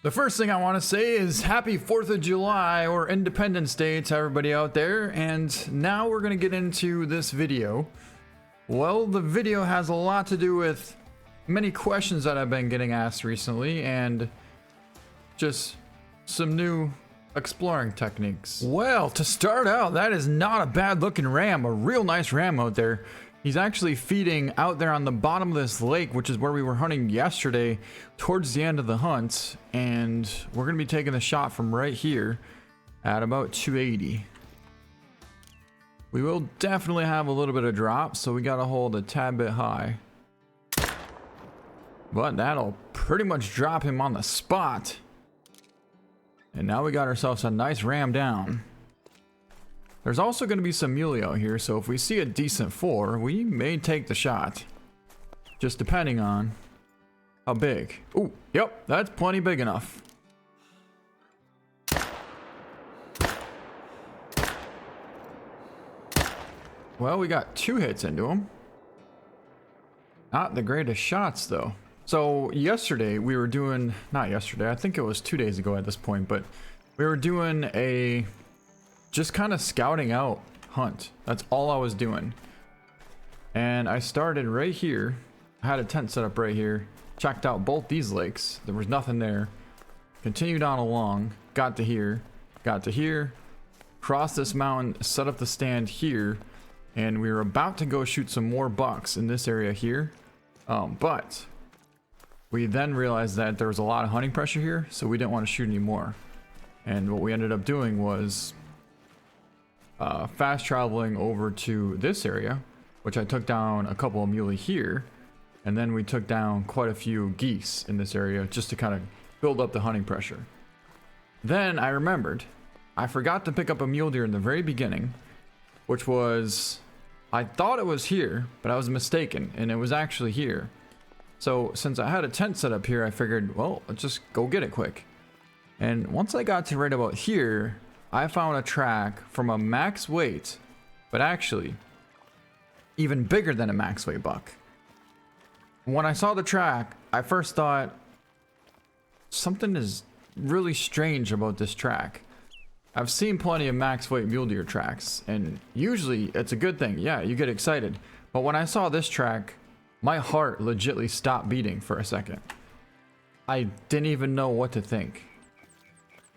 The first thing I want to say is happy 4th of July or Independence Day to everybody out there, and now we're going to get into this video. Well, the video has a lot to do with many questions that I've been getting asked recently and just some new exploring techniques. Well, to start out, that is not a bad looking ram, a real nice ram out there. He's actually feeding out there on the bottom of this lake, which is where we were hunting yesterday towards the end of the hunt. And we're going to be taking the shot from right here at about 280. We will definitely have a little bit of drop, so we got to hold a tad bit high. But that'll pretty much drop him on the spot. And now we got ourselves a nice ram down. There's also going to be some muley out here, so if we see a decent 4, we may take the shot. Just depending on how big. Ooh, yep, that's plenty big enough. Well, we got 2 hits into him. Not the greatest shots, though. So yesterday we were doing, not yesterday, I think it was 2 days ago at this point, but we were doing a just kind of scouting out hunt. That's all I was doing. And I started right here. I had a tent set up right here. Checked out both these lakes. There was nothing there. Continued on along. Got to here. Got to here. Crossed this mountain. Set up the stand here. And we were about to go shoot some more bucks in this area here. But we then realized that there was a lot of hunting pressure here. So we didn't want to shoot anymore. And what we ended up doing was fast traveling over to this area, which I took down a couple of muley here, and then we took down quite a few geese in this area just to kind of build up the hunting pressure. Then I remembered I forgot to pick up a mule deer in the very beginning, which was, I thought it was here, but I was mistaken, and it was actually here. So since I had a tent set up here, I figured, well, let's just go get it quick. And once I got to right about here, I found a track from a max weight, but actually even bigger than a max weight buck. When I saw the track, I first thought something is really strange about this track. I've seen plenty of max weight mule deer tracks, and usually it's a good thing. Yeah, you get excited. But when I saw this track, my heart legitimately stopped beating for a second. I didn't even know what to think.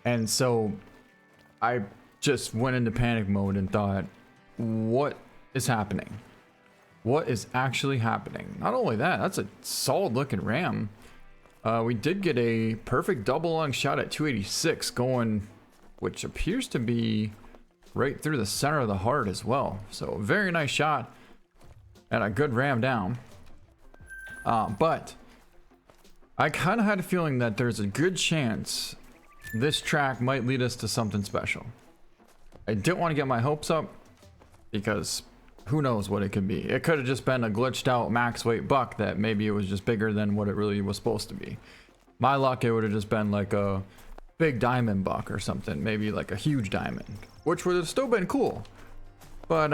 And so I just went into panic mode and thought, what is happening? What is actually happening? Not only that, that's a solid looking ram. We did get a perfect double lung shot at 286 going, which appears to be right through the center of the heart as well. So very nice shot and a good ram down. But I kind of had a feeling that there's a good chance this track might lead us to something special. I didn't want to get my hopes up because who knows what it could be. It could have just been a glitched out max weight buck that maybe it was just bigger than what it really was supposed to be. My luck, it would have just been like a big diamond buck or something, maybe like a huge diamond, which would have still been cool. But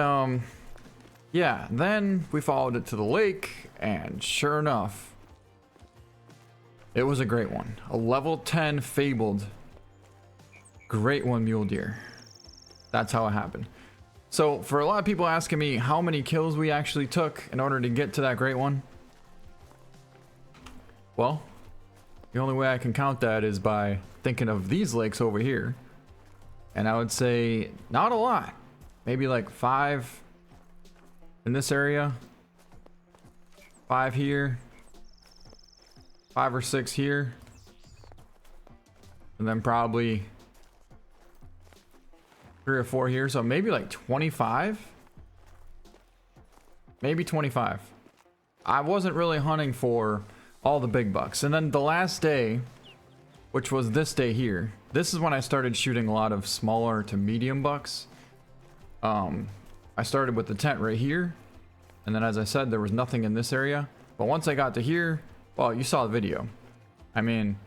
yeah, then we followed it to the lake, and sure enough, it was a great one. A level 10 fabled great one mule deer. That's how it happened. So for a lot of people asking me how many kills we actually took in order to get to that great one, well, the only way I can count that is by thinking of these lakes over here. And I would say not a lot, maybe like 5 in this area, 5 here, 5 or 6 here, and then probably 3 or 4 here. So maybe like 25, maybe 25. I wasn't really hunting for all the big bucks. And then the last day, which was this day here, this is when I started shooting a lot of smaller to medium bucks. I started with the tent right here, and then as I said, there was nothing in this area. But once I got to here, well, you saw the video. I mean,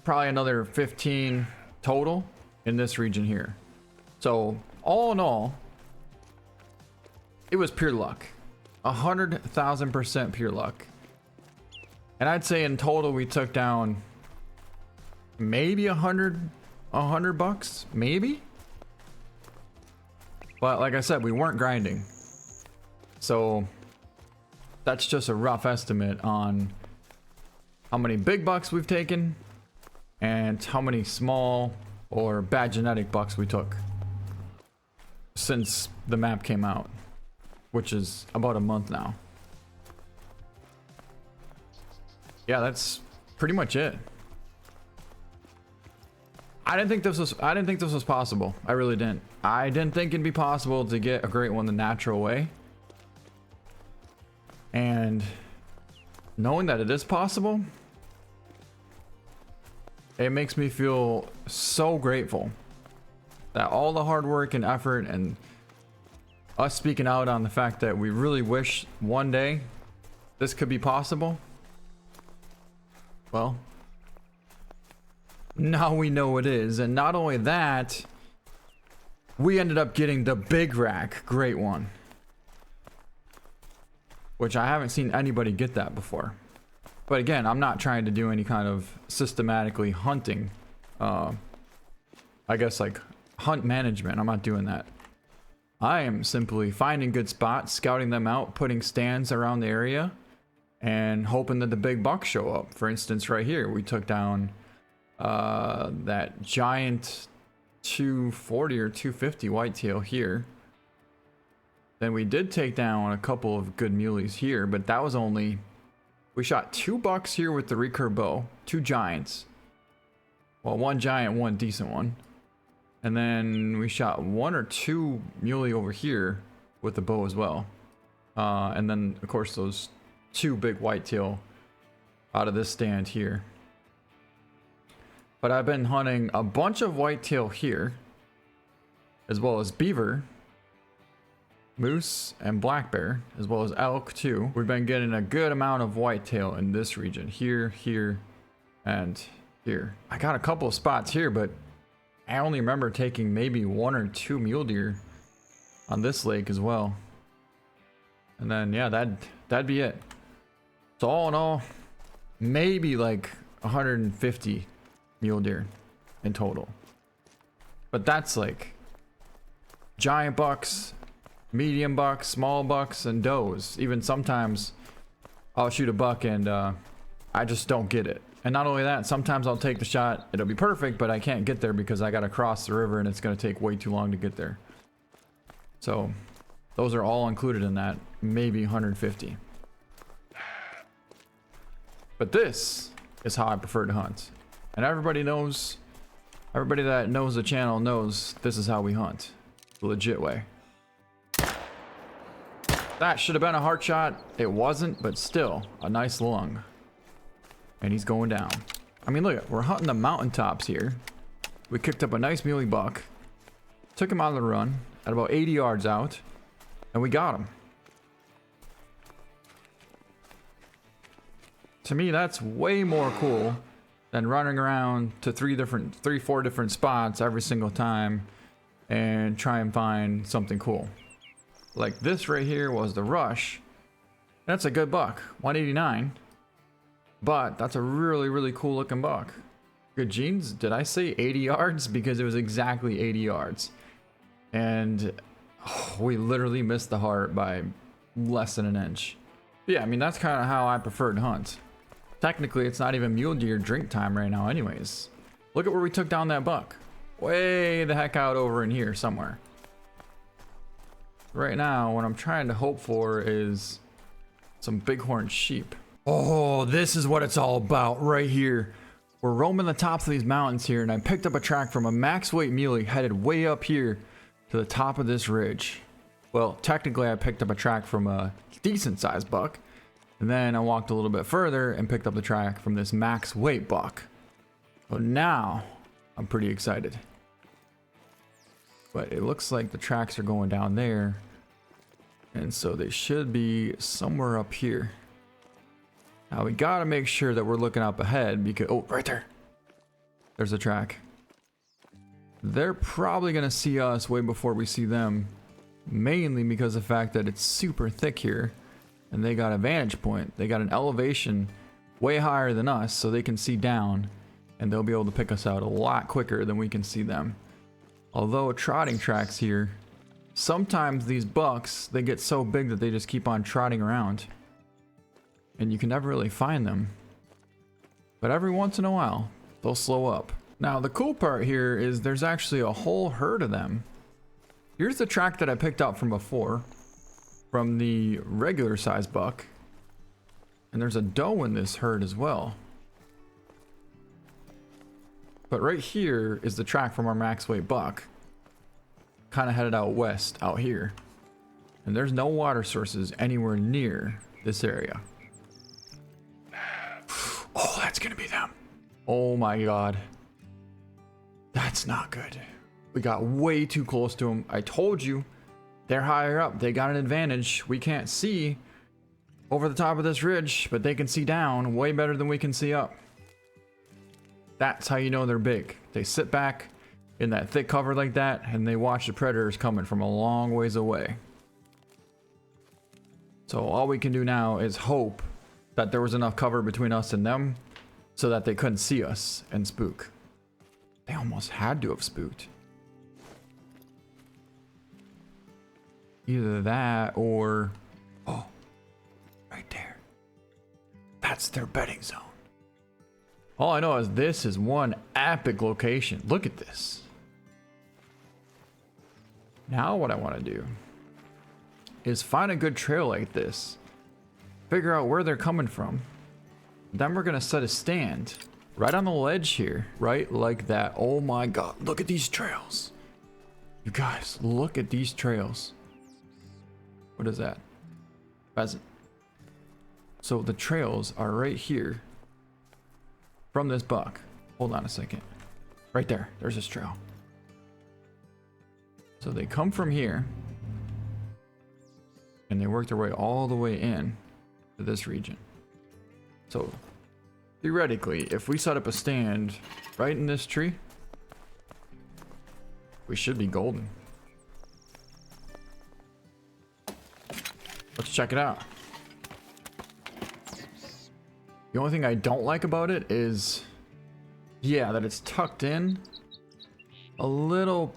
probably another 15 total in this region here. So all in all, it was pure luck. 100,000% pure luck. And I'd say in total we took down maybe a hundred bucks, maybe. But like I said, we weren't grinding, so that's just a rough estimate on how many big bucks we've taken and how many small or bad genetic bucks we took since the map came out, which is about a month now. Yeah, that's pretty much it. I didn't think this was possible. I really didn't. I didn't think it'd be possible to get a great one the natural way. And knowing that it is possible, it makes me feel so grateful that all the hard work and effort and us speaking out on the fact that we really wish one day this could be possible. Well, now we know it is. And not only that, we ended up getting the big rack great one, which I haven't seen anybody get that before. But again, I'm not trying to do any kind of systematically hunting, I guess like hunt management. I'm not doing that. I am simply finding good spots, scouting them out, putting stands around the area, and hoping that the big bucks show up. For instance, right here, we took down that giant 240 or 250 whitetail here. Then we did take down a couple of good muleys here, but that was only, we shot 2 bucks here with the recurve bow, 2 giants. Well, 1 giant, 1 decent one. And then we shot 1 or 2 muley over here with the bow as well. And then of course those 2 big whitetail out of this stand here. But I've been hunting a bunch of whitetail here, as well as beaver, moose, and black bear, as well as elk too. We've been getting a good amount of whitetail in this region, here, here, and here. I got a couple of spots here, but I only remember taking maybe 1 or 2 mule deer on this lake as well. And then yeah, that'd be it. So all in all, maybe like 150 mule deer in total. But that's like giant bucks, medium bucks, small bucks, and does. Even sometimes I'll shoot a buck and I just don't get it. And not only that, sometimes I'll take the shot, it'll be perfect, but I can't get there because I gotta cross the river and it's gonna take way too long to get there. So those are all included in that, maybe 150. But this is how I prefer to hunt. And everybody knows, everybody that knows the channel knows this is how we hunt. The legit way. That should have been a heart shot. It wasn't, but still, a nice lung. And he's going down. I mean, look, we're hunting the mountaintops here. We kicked up a nice muley buck. Took him out of the run at about 80 yards out. And we got him. To me, that's way more cool than running around to 4 different spots every single time and try and find something cool. Like this right here was the rush. That's a good buck, 189. But that's a really, really cool looking buck. Good genes. Did I say 80 yards? Because it was exactly 80 yards. And we literally missed the heart by less than an inch. Yeah, I mean, that's kind of how I prefer to hunt. Technically, it's not even mule deer drink time right now anyways. Look at where we took down that buck. Way the heck out over in here somewhere. Right now, what I'm trying to hope for is some bighorn sheep. Oh, this is what it's all about right here. We're roaming the tops of these mountains here, and I picked up a track from a max weight muley headed way up here to the top of this ridge. Well, technically I picked up a track from a decent sized buck, and then I walked a little bit further and picked up the track from this max weight buck. So now I'm pretty excited. But it looks like the tracks are going down there, and so they should be somewhere up here. Now we gotta make sure that we're looking up ahead because, oh, right there. There's a track. They're probably gonna see us way before we see them, mainly because of the fact that it's super thick here and they got a vantage point. They got an elevation way higher than us, so they can see down and they'll be able to pick us out a lot quicker than we can see them. Although trotting tracks here, sometimes these bucks, they get so big that they just keep on trotting around, and you can never really find them. But every once in a while, they'll slow up. Now, the cool part here is there's actually a whole herd of them. Here's the track that I picked up from before, from the regular size buck. And there's a doe in this herd as well. But right here is the track from our max weight buck. Kind of headed out west, out here. And there's no water sources anywhere near this area. Oh, that's gonna be them. Oh my god. That's not good. We got way too close to them. I told you, they're higher up. They got an advantage. We can't see over the top of this ridge, but they can see down way better than we can see up. That's how you know they're big. They sit back in that thick cover like that, and they watch the predators coming from a long ways away. So all we can do now is hope that there was enough cover between us and them so that they couldn't see us and spook. They almost had to have spooked. Either that or... oh, right there. That's their bedding zone. All I know is this is one epic location. Look at this. Now what I want to do is find a good trail like this. Figure out where they're coming from. Then we're going to set a stand right on the ledge here. Right like that. Oh my god. Look at these trails. You guys, look at these trails. What is that? Pheasant. So the trails are right here from this buck. Hold on a second. Right there. There's this trail. So they come from here and they work their way all the way in to this region. So theoretically, if we set up a stand right in this tree, we should be golden. Let's check it out. The only thing I don't like about it is, yeah, that it's tucked in a little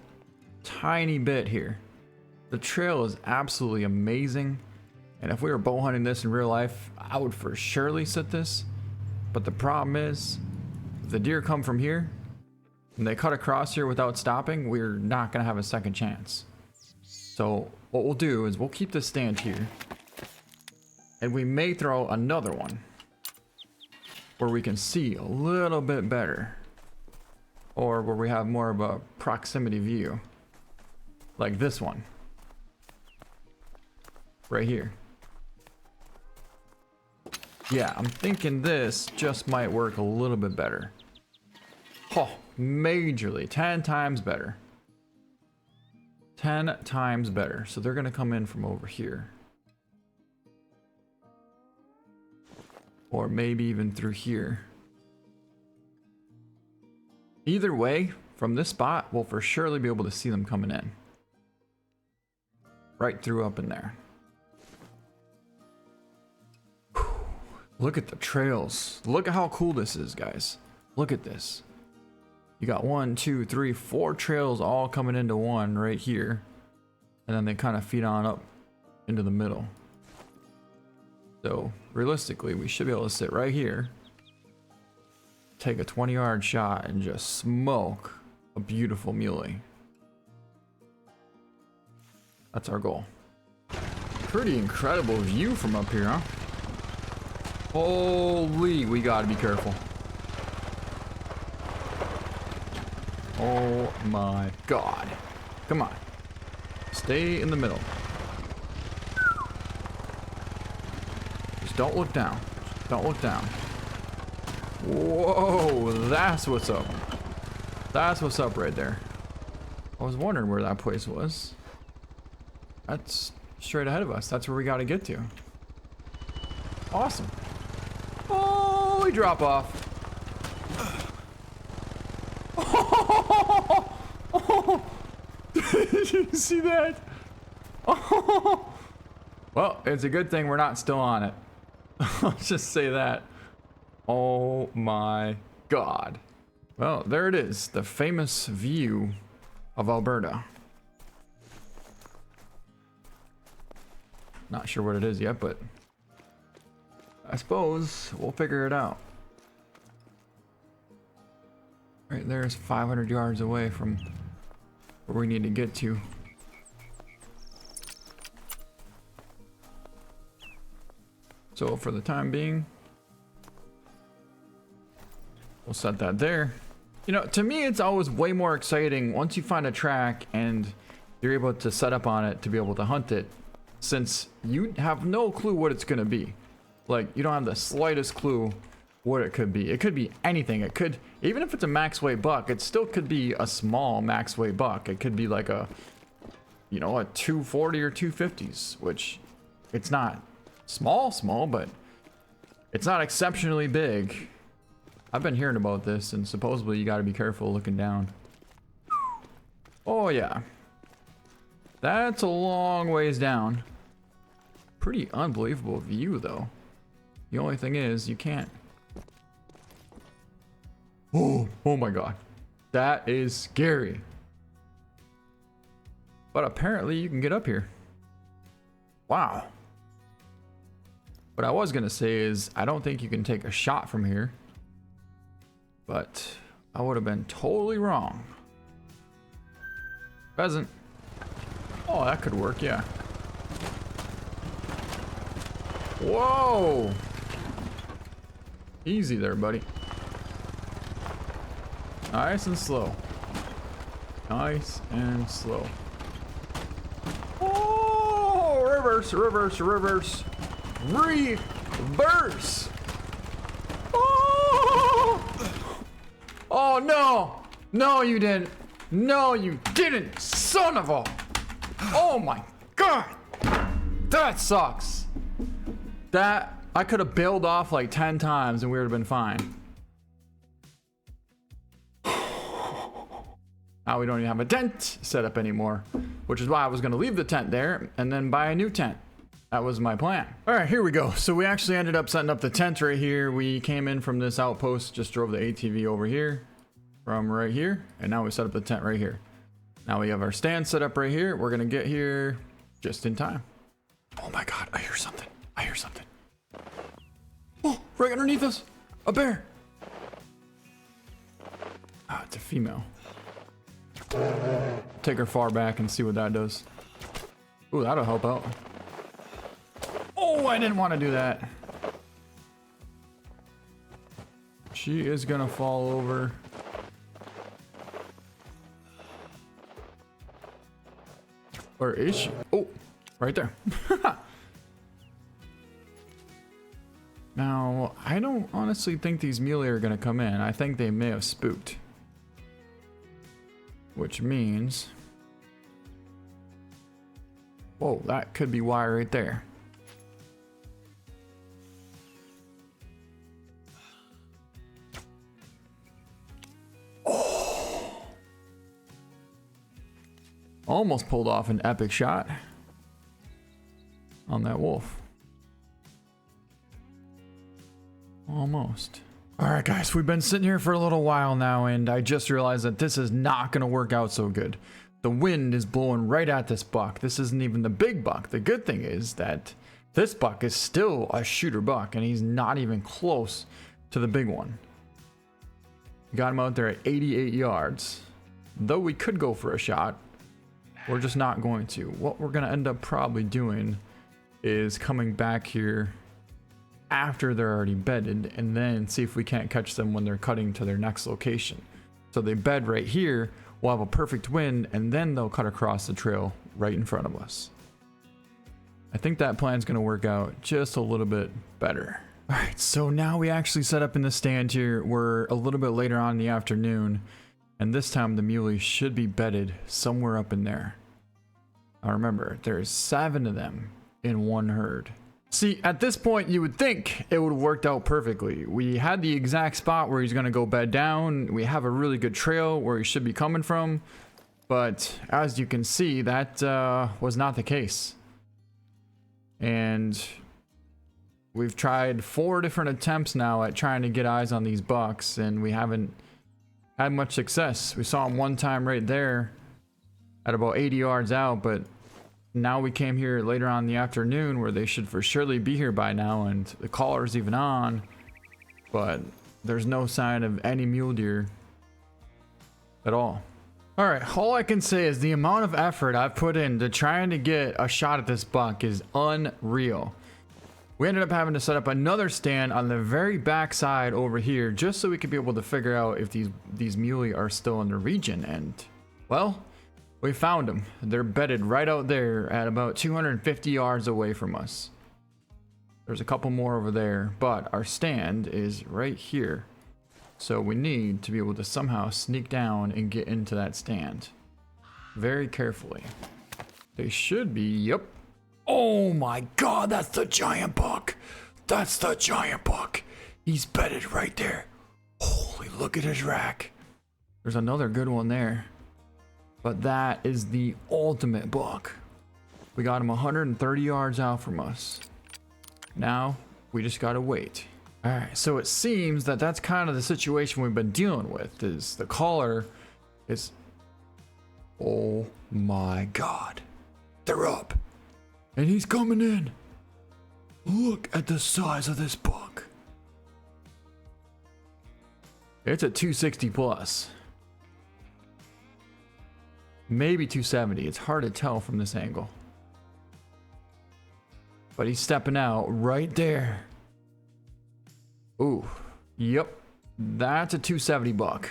tiny bit here. The trail is absolutely amazing, and if we were bow hunting this in real life, I would for surely sit this. But the problem is, if the deer come from here and they cut across here without stopping, we're not gonna have a second chance. So what we'll do is we'll keep this stand here, and we may throw another one where we can see a little bit better, or where we have more of a proximity view, like this one right here. Yeah, I'm thinking this just might work a little bit better. Oh, majorly, 10 times better. 10 times better. So they're gonna come in from over here, or maybe even through here. Either way, from this spot, we'll for surely be able to see them coming in. Right through up in there. Whew. Look at the trails. Look at how cool this is, guys. Look at this. You got 1, 2, 3, 4 trails all coming into one right here. And then they kind of feed on up into the middle. So realistically, we should be able to sit right here, take a 20-yard shot, and just smoke a beautiful muley. That's our goal. Pretty incredible view from up here, huh? Holy, we gotta be careful. Oh my god. Come on. Stay in the middle. Just don't look down. Just don't look down. Whoa, that's what's up. That's what's up right there. I was wondering where that place was. That's straight ahead of us. That's where we gotta get to. Awesome. Holy drop off. Did you see that? Well, it's a good thing we're not still on it. I'll just say that. Oh my god. Well, there it is, the famous view of Alberta. Not sure what it is yet, but I suppose we'll figure it out. Right there's 500 yards away from where we need to get to. So for the time being, we'll set that there. You know, to me, it's always way more exciting once you find a track and you're able to set up on it to be able to hunt it, since you have no clue what it's going to be. Like, you don't have the slightest clue what it could be. It could be anything. It could, even if it's a max weight buck, it still could be a small max weight buck. It could be like a, you know, a 240 or 250s, which it's not small, but it's not exceptionally big. I've been hearing about this, and supposedly you got to be careful looking down. Oh yeah, that's a long ways down. Pretty unbelievable view though. The only thing is you can't. Oh my god, that is scary. But apparently you can get up here. Wow. What I was gonna say is I don't think you can take a shot from here, but I would have been totally wrong. Pheasant. Oh, that could work, yeah. Whoa! Easy there, buddy. Nice and slow. Nice and slow. Oh, reverse, reverse, reverse. Reverse! Oh! Oh no! No, you didn't. No, you didn't, son of a... Oh my god! That sucks. That, I could have bailed off like 10 times and we would have been fine. Now we don't even have a tent set up anymore, which is why I was going to leave the tent there and then buy a new tent. That was my plan. All right, here we go. So we actually ended up setting up the tent right here. We came in from this outpost, just drove the ATV over here from right here, and now we set up the tent right here. Now we have our stand set up right here. We're gonna get here just in time. Oh my god, I hear something. I hear something. Oh, right underneath us, a bear. Ah, it's a female. Take her far back and see what that does. Ooh, that'll help out. Oh, I didn't want to do that. She is gonna fall over. Where is she? Oh, right there. Now, I don't honestly think these muley are gonna come in. I think they may have spooked. Which means... Whoa, that could be why right there. Almost pulled off an epic shot on that wolf. Almost. All right, guys, we've been sitting here for a little while now, and I just realized that this is not going to work out so good. The wind is blowing right at this buck. This isn't even the big buck. The good thing is that this buck is still a shooter buck, and he's not even close to the big one. Got him out there at 88 yards. Though we could go for a shot, we're just not going to. What we're gonna end up probably doing is coming back here after they're already bedded and then see if we can't catch them when they're cutting to their next location. So they bed right here, we'll have a perfect wind, and then they'll cut across the trail right in front of us. I think that plan's gonna work out just a little bit better. All right, so now we actually set up in the stand here. We're a little bit later on in the afternoon, and this time the muley should be bedded somewhere up in there. Now remember, there's 7 of them in one herd. See, at this point, you would think it would have worked out perfectly. We had the exact spot where he's gonna go bed down. We have a really good trail where he should be coming from. But as you can see, that was not the case. And we've tried 4 different attempts now at trying to get eyes on these bucks, and we haven't had much success. We saw him one time right there at about 80 yards out, but now we came here later on in the afternoon where they should for surely be here by now, and the collar's even on, but there's no sign of any mule deer at all. All right, all I can say is the amount of effort I've put into trying to get a shot at this buck is unreal. We ended up having to set up another stand on the very back side over here just so we could be able to figure out if these muley are still in the region, and well, we found them. They're bedded right out there at about 250 yards away from us. There's a couple more over there, but our stand is right here. So we need to be able to somehow sneak down and get into that stand. Very carefully. They should be, yep. Oh my god, that's the giant buck. That's the giant buck. He's bedded right there. Holy, look at his rack. There's another good one there. But that is the ultimate buck. We got him 130 yards out from us. Now, we just gotta wait. Alright, so it seems that that's kind of the situation we've been dealing with, is the collar is... Oh my god. They're up. And he's coming in. Look at the size of this buck. It's a 260 plus. Maybe 270. It's hard to tell from this angle. But he's stepping out right there. Ooh. Yep. That's a 270 buck.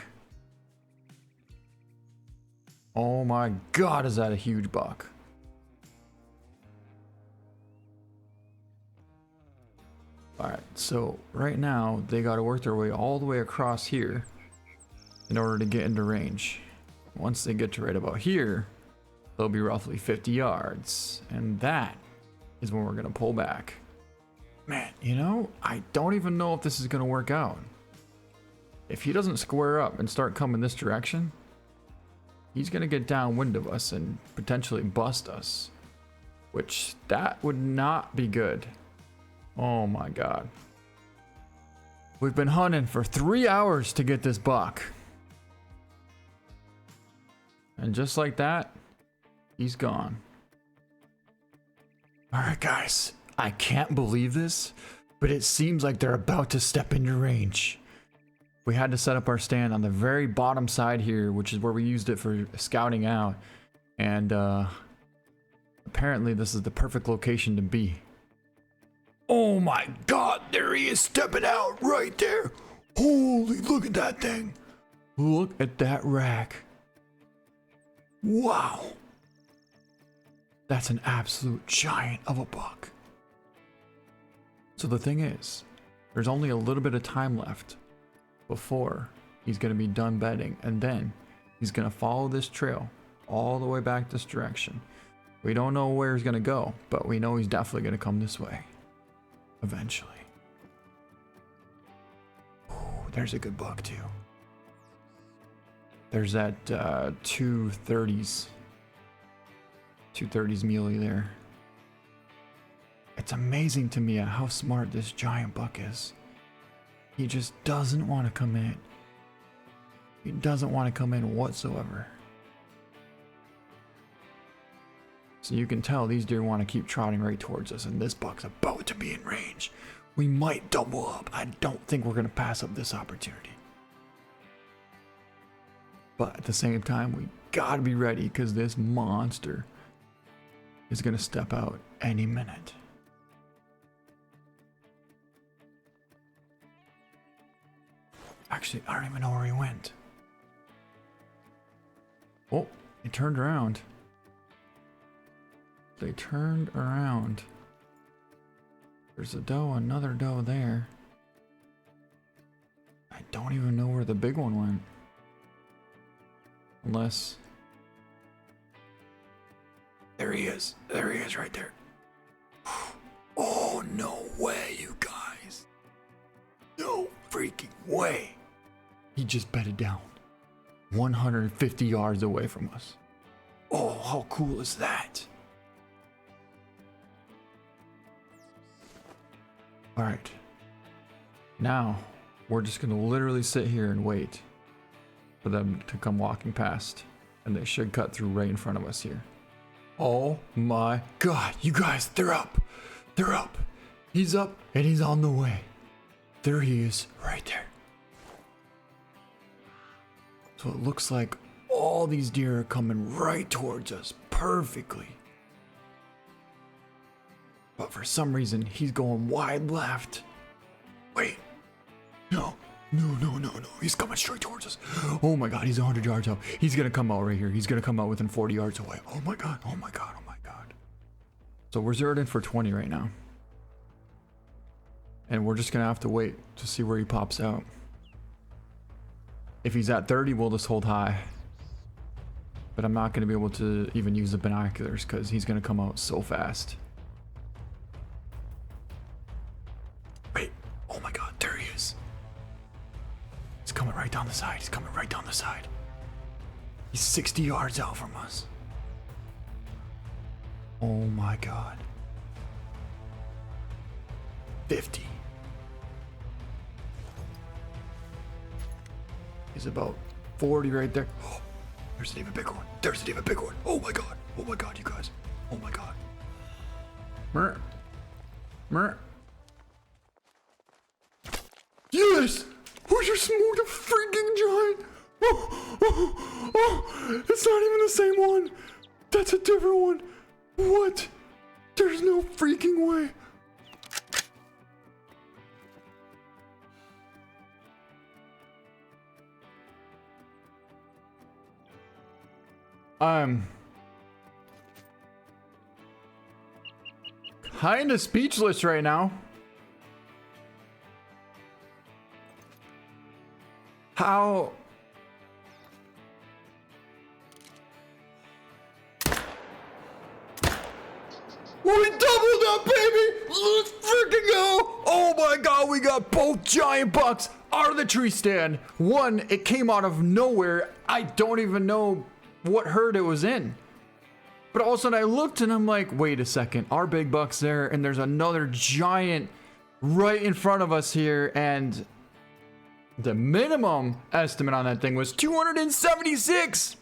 Oh my god, is that a huge buck. Alright, so right now they gotta work their way all the way across here in order to get into range. Once they get to right about here, they'll be roughly 50 yards. And that is when we're going to pull back. Man, you know, I don't even know if this is going to work out. If he doesn't square up and start coming this direction, he's going to get downwind of us and potentially bust us. Which, that would not be good. Oh my god. We've been hunting for 3 hours to get this buck. And just like that, he's gone. Alright guys, I can't believe this, but it seems like they're about to step into range. We had to set up our stand on the very bottom side here, which is where we used it for scouting out. And apparently this is the perfect location to be. Oh my god, there he is stepping out right there. Holy, look at that thing. Look at that rack. Wow. That's an absolute giant of a buck. So the thing is, there's only a little bit of time left before he's going to be done bedding, and then he's going to follow this trail all the way back this direction. We don't know where he's going to go, but we know he's definitely going to come this way eventually. Ooh, there's a good buck too. There's that 230s muley there. It's amazing to me how smart this giant buck is. He just doesn't want to come in. He doesn't want to come in whatsoever. So you can tell these deer want to keep trotting right towards us, and this buck's about to be in range. We might double up. I don't think we're going to pass up this opportunity. But at the same time, we gotta be ready because this monster is gonna step out any minute. Actually, I don't even know where he went. Oh, he turned around. They turned around. There's a doe, another doe there. I don't even know where the big one went. Unless... There he is. There he is right there. Oh, no way, you guys. No freaking way. He just bedded down 150 yards away from us. Oh, how cool is that? Alright. Now, we're just going to literally sit here and wait. for them to come walking past. And they should cut through right in front of us here. Oh my god, you guys, they're up. They're up. He's up and he's on the way. There he is, right there. So it looks like all these deer are coming right towards us perfectly. But for some reason, he's going wide left. Wait. No. He's coming straight towards us. Oh my god, he's 100 yards out. He's gonna come out right here. He's gonna come out within 40 yards away. Oh my god. So we're zeroed in for 20 right now. And we're just gonna have to wait to see where he pops out. If he's at 30, we'll just hold high. But I'm not gonna be able to even use the binoculars because he's gonna come out so fast. Wait, oh my god, there he is. He's coming right down the side. He's 60 yards out from us. Oh my god. 50. He's about 40 right there. Oh, there's an even bigger one. Oh my god, you guys. Oh my god. Mer. Yes! Who's your smooth freaking giant? Oh, it's not even the same one. That's a different one. What? There's no freaking way. I'm kinda speechless right now. How? We doubled up, baby! Let's freaking go! Oh my god, we got both giant bucks out of the tree stand. One, it came out of nowhere. I don't even know what herd it was in. But all of a sudden I looked and I'm like, wait a second, our big buck's there and there's another giant right in front of us here, and the minimum estimate on that thing was 276.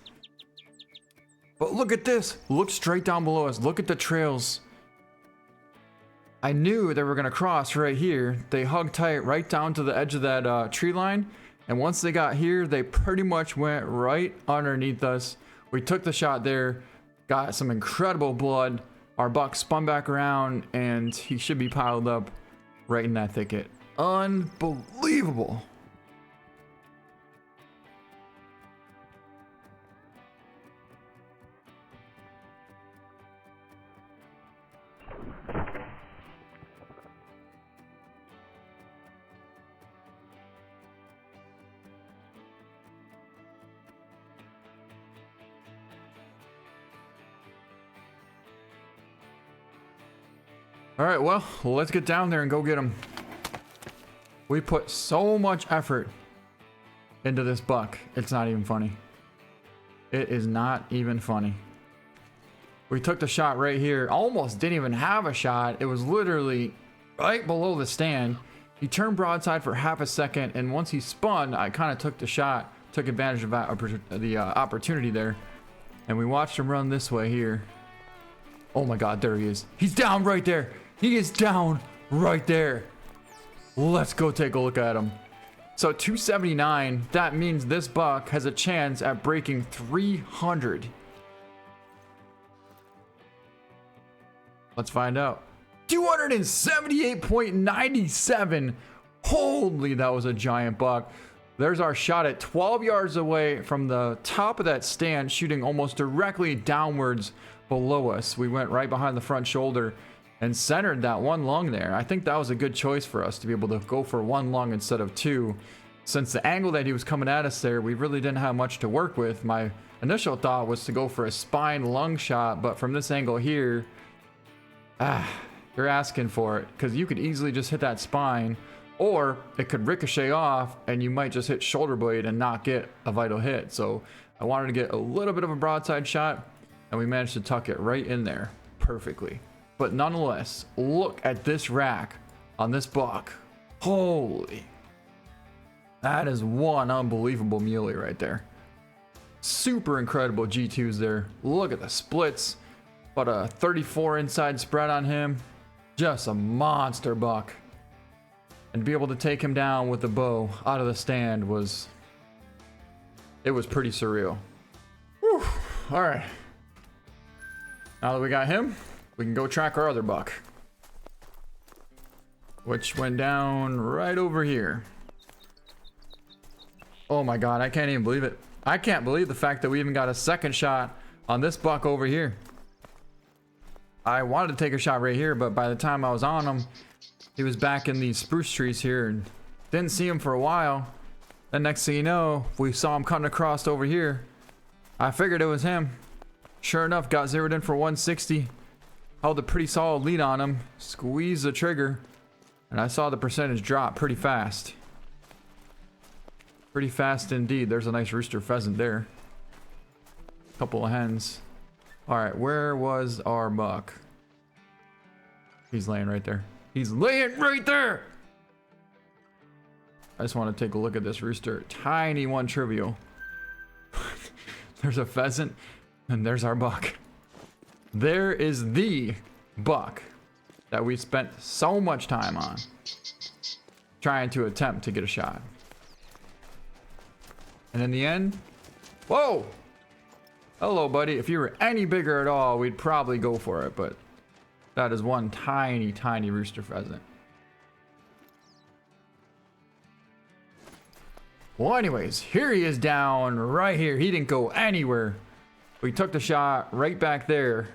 But look at this. Look straight down below us. Look at the trails. I knew they were going to cross right here. They hugged tight right down to the edge of that tree line. And once they got here, they pretty much went right underneath us. We took the shot there, got some incredible blood. Our buck spun back around and he should be piled up right in that thicket. Unbelievable. All right, well, let's get down there and go get him. We put so much effort into this buck. It's not even funny. It is not even funny. We took the shot right here. Almost didn't even have a shot. It was literally right below the stand. He turned broadside for half a second, and once he spun, I kind of took the shot, took advantage of the opportunity there, and we watched him run this way here. Oh my god, there he is. He's down right there. He is down right there. Let's go take a look at him. So 279, that means this buck has a chance at breaking 300. Let's find out. 278.97. Holy, that was a giant buck. There's our shot at 12 yards away from the top of that stand, shooting almost directly downwards below us. We went right behind the front shoulder and centered that one lung there. I think that was a good choice for us to be able to go for one lung instead of two. Since the angle that he was coming at us there, we really didn't have much to work with. My initial thought was to go for a spine lung shot, but from this angle here, you're asking for it, because you could easily just hit that spine, or it could ricochet off and you might just hit shoulder blade and not get a vital hit. So I wanted to get a little bit of a broadside shot, and we managed to tuck it right in there perfectly. But nonetheless, look at this rack on this buck. Holy. That is one unbelievable muley right there. Super incredible G2s there. Look at the splits. About a 34 inside spread on him. Just a monster buck. And to be able to take him down with the bow out of the stand was... It was pretty surreal. Whew. All right. Now that we got him, we can go track our other buck. Which went down right over here. Oh my god, I can't even believe it. I can't believe the fact that we even got a second shot on this buck over here. I wanted to take a shot right here, but by the time I was on him, he was back in these spruce trees here and didn't see him for a while. Then next thing you know, we saw him cutting across over here. I figured it was him. Sure enough, got zeroed in for 160. Held a pretty solid lead on him. Squeezed the trigger. And I saw the percentage drop pretty fast. Pretty fast indeed. There's a nice rooster pheasant there. Couple of hens. Alright, where was our buck? He's laying right there. He's laying right there! I just want to take a look at this rooster. Tiny one trivial. There's a pheasant, and there's our buck. There is the buck that we spent so much time on. Trying to attempt to get a shot. And in the end, whoa! Hello, buddy. If you were any bigger at all, we'd probably go for it, but that is one tiny, tiny rooster pheasant. Well, anyways, here he is down right here. He didn't go anywhere. We took the shot right back there.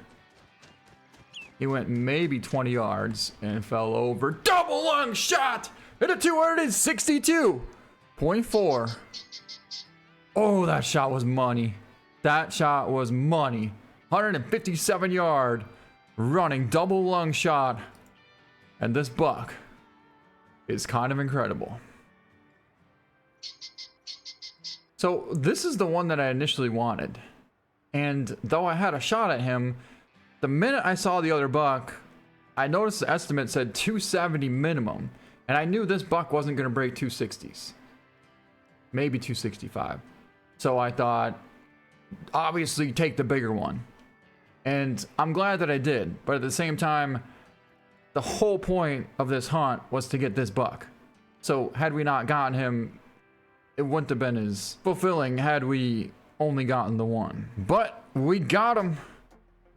He went maybe 20 yards and fell over. Double lung shot at a 262.4. Oh, that shot was money. That shot was money. 157 yard running double lung shot. And this buck is kind of incredible. So this is the one that I initially wanted. And though I had a shot at him, the minute I saw the other buck, I noticed the estimate said 270 minimum. And I knew this buck wasn't going to break 260s. Maybe 265. So I thought, obviously take the bigger one. And I'm glad that I did. But at the same time, the whole point of this hunt was to get this buck. So had we not gotten him, it wouldn't have been as fulfilling had we only gotten the one. But we got him.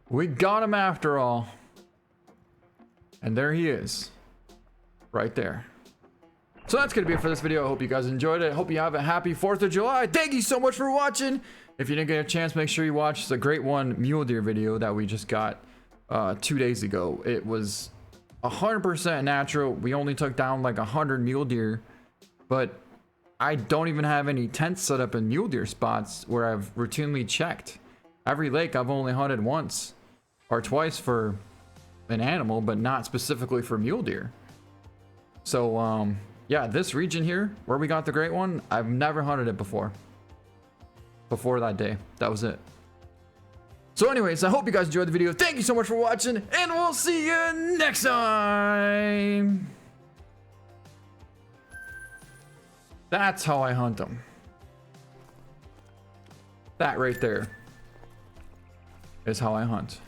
We got him after all. And there he is. Right there. So that's going to be it for this video. I hope you guys enjoyed it. I hope you have a happy 4th of July. Thank you so much for watching. If you didn't get a chance, make sure you watch the Great One mule deer video that we just got 2 days ago. It was 100% natural. We only took down like 100 mule deer. But I don't even have any tents set up in mule deer spots where I've routinely checked. Every lake I've only hunted once or twice for an animal, but not specifically for mule deer. So, yeah, this region here where we got the Great One, I've never hunted it before. Before that day. That was it. So anyways, I hope you guys enjoyed the video. Thank you so much for watching, and we'll see you next time. That's how I hunt them. That right there is how I hunt.